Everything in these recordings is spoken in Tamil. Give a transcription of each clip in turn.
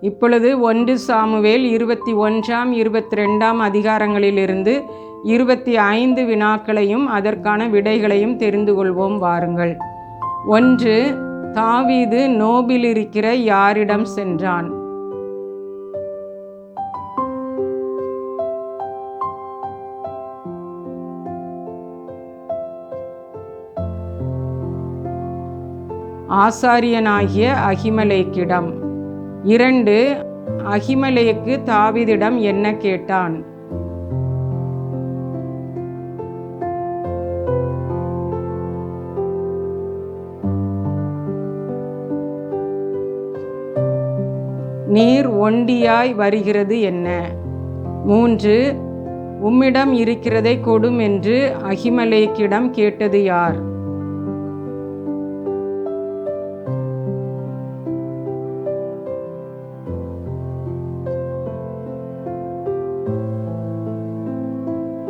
இப்பொழுது 1 சாமுவேல் 21, 22 அதிகாரங்களிலிருந்து 25 வினாக்களையும் அதற்கான விடைகளையும் தெரிந்து கொள்வோம் வாருங்கள். 1. தாவீது நோபிலிருக்கிற யாரிடம் சென்றான்? ஆசாரியனாகிய அகிமெலேக்கிடம். 2. அகிமெலேக்கு தாவீதிடம் என்ன கேட்டான்? நீர் ஒண்டியாய் வருகிறது என்ன? 3. உம்மிடம் இருக்கிறதை கொடும் என்று அகிமெலேக்கிடம் கேட்டது யார்?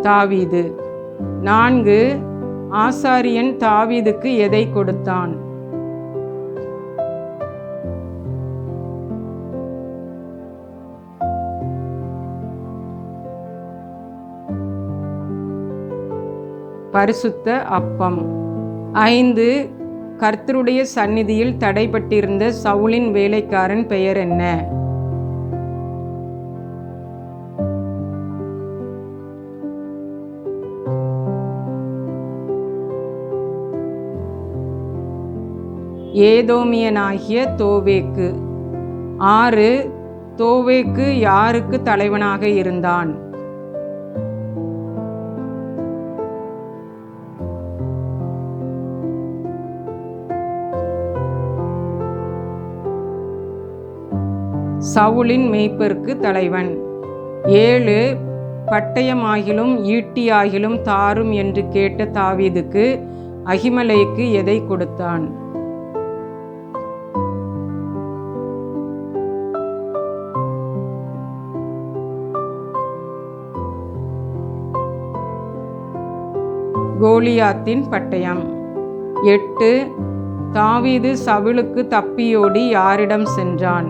தாவீது. 4. ஆசாரியன் தாவீதுக்கு எதை கொடுத்தான்? பரிசுத்த அப்பம். 5. கர்த்தருடைய சந்நிதியில் தடைபட்டிருந்த சவுலின் வேலைக்காரன் பெயர் என்ன? ஏதோமியனாகிய தோவேக்கு. 6. தோவேக்கு யாருக்கு தலைவனாக இருந்தான்? சவுலின் மேய்ப்பருக்கு தலைவன். 7. பட்டயமாகிலும் ஈட்டியாகிலும் தாரும் என்று கேட்ட தாவீதுக்கு அகிமெலேக்கு எதை கொடுத்தான்? கோலியாத்தின் பட்டயம். 8. தாவீது சவுலுக்கு தப்பியோடி யாரிடம் சென்றான்?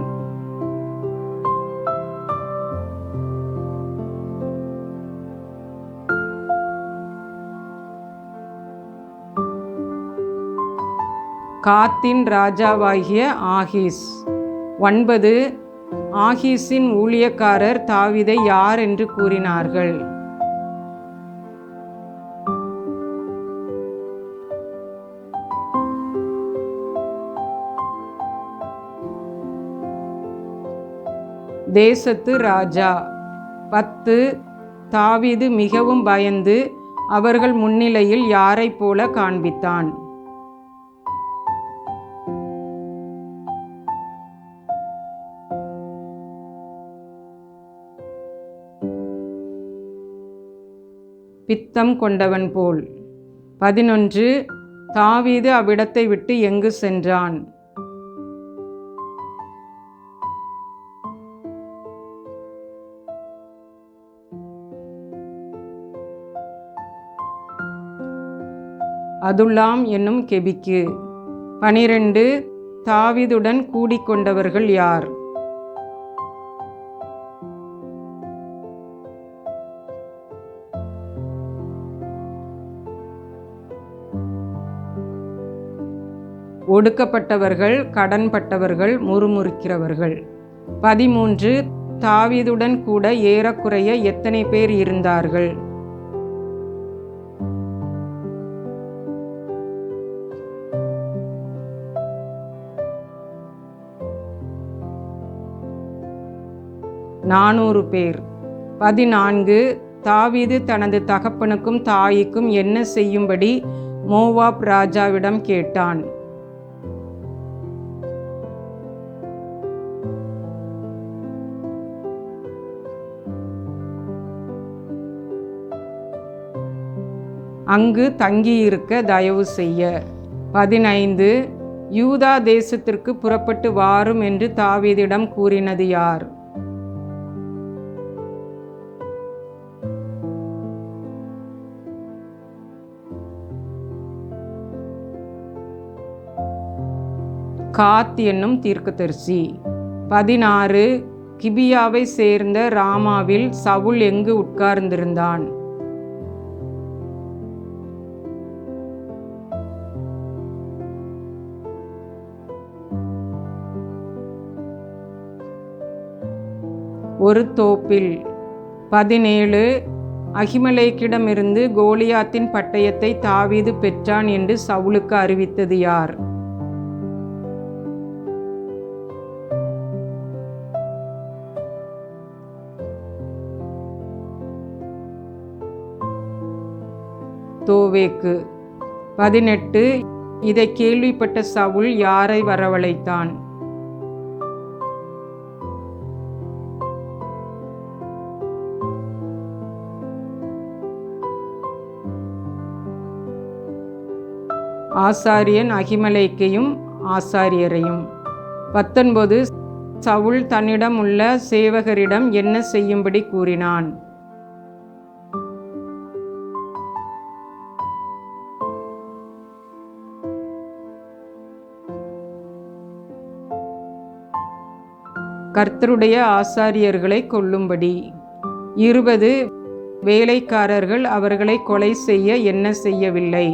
காத்தின் ராஜாவாகிய ஆகீஸ். 9. ஆகீஸின் ஊழியக்காரர் தாவீதை யார் என்று கூறினார்கள்? தேசத்து ராஜா. 10. தாவீது மிகவும் பயந்து அவர்கள் முன்னிலையில் யாரைப் போல காண்பித்தான்? பித்தம் கொண்டவன் போல். 11. தாவீது அவ்விடத்தை விட்டு எங்கு சென்றான்? அதுல்லாம் என்னும் கெபிக்கு. 12. தாவீதுடன் கூடிக்கொண்டவர்கள் யார்? ஒடுக்கப்பட்டவர்கள், கடன்பட்டவர்கள், முறுமுறுக்கிறவர்கள். 13. தாவீதுடன் கூட ஏறக்குறைய எத்தனை பேர் இருந்தார்கள்? நானூறு பேர். 14. தாவீது தனது தகப்பனுக்கும் தாய்க்கும் என்ன செய்யும்படி மோவாப் ராஜாவிடம் கேட்டான்? அங்கு தங்கியிருக்க தயவு செய்ய. 15. யூதா தேசத்திற்கு புறப்பட்டு வாரும் என்று தாவீதிடம் கூறினது யார்? காத் என்னும் தீர்க்கதரிசி. 16 கிபியாவை சேர்ந்த ராமாவில் சவுல் எங்கு உட்கார்ந்திருந்தான்? ஒரு தோப்பில். 17 அகிமெலேக்கிடமிருந்து கோலியாத்தின் பட்டயத்தை தாவீது பெற்றான் என்று சவுலுக்கு அறிவித்தது யார்? தோவேக்கு. 18 இதை கேள்விப்பட்ட சவுல் யாரை வரவழைத்தான்? ஆசாரியன் அகிமெலேக்கையும் ஆசாரியரையும். 19 சவுல் தன்னிடம் உள்ள சேவகரிடம் என்ன செய்யும்படி கூறினான்? கர்த்தருடைய ஆசாரியர்களை கொல்லும்படி. 20 வேலைக்காரர்கள் அவர்களை கொலை செய்ய என்ன செய்யவில்லை?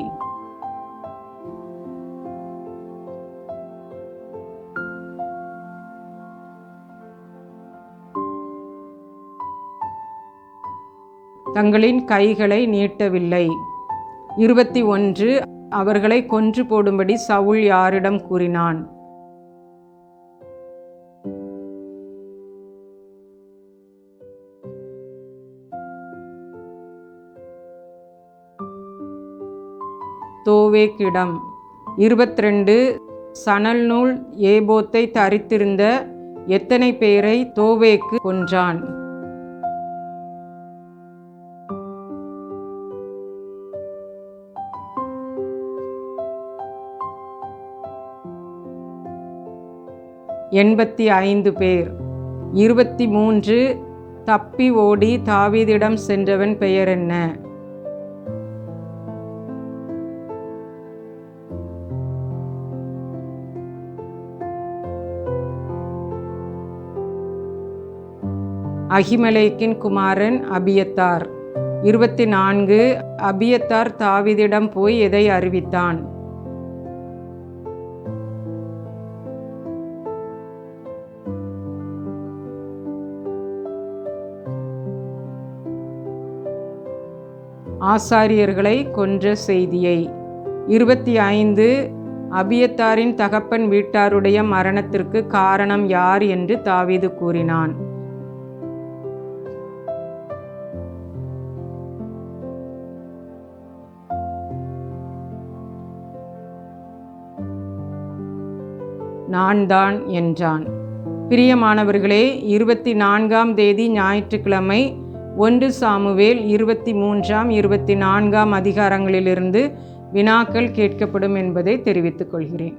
தங்களின் கைகளை நீட்டவில்லை. 21 அவர்களை கொன்று போடும்படி சவுல் யாரிடம் கூறினான்? தோவேக்கிடம். 22 சணல் நூல் ஏபோத்தை தரித்திருந்த எத்தனை பேரை தோவேக்கு கொன்றான்? $85 பேர். 23 தப்பி ஓடி தாவீதிடம் சென்றவன் பெயர் என்ன? அகிமெலேக்கின் குமாரன் அபியத்தார். 24 அபியத்தார் தாவீதிடம் போய் எதை அறிவித்தான்? ஆசாரியர்களை கொன்ற செய்தியை. 25 அபியத்தாரின் தகப்பன் வீட்டாருடைய மரணத்திற்கு காரணம் யார் என்று தாவீது கூறினான்? நான் தான் என்றான். பிரியமானவர்களே, 24ஆம் தேதி ஞாயிற்றுக்கிழமை 1 சாமுவேல் 23ஆம் 24ஆம் அதிகாரங்களிலிருந்து வினாக்கள் கேட்கப்படும் என்பதை தெரிவித்துக் கொள்கிறேன்.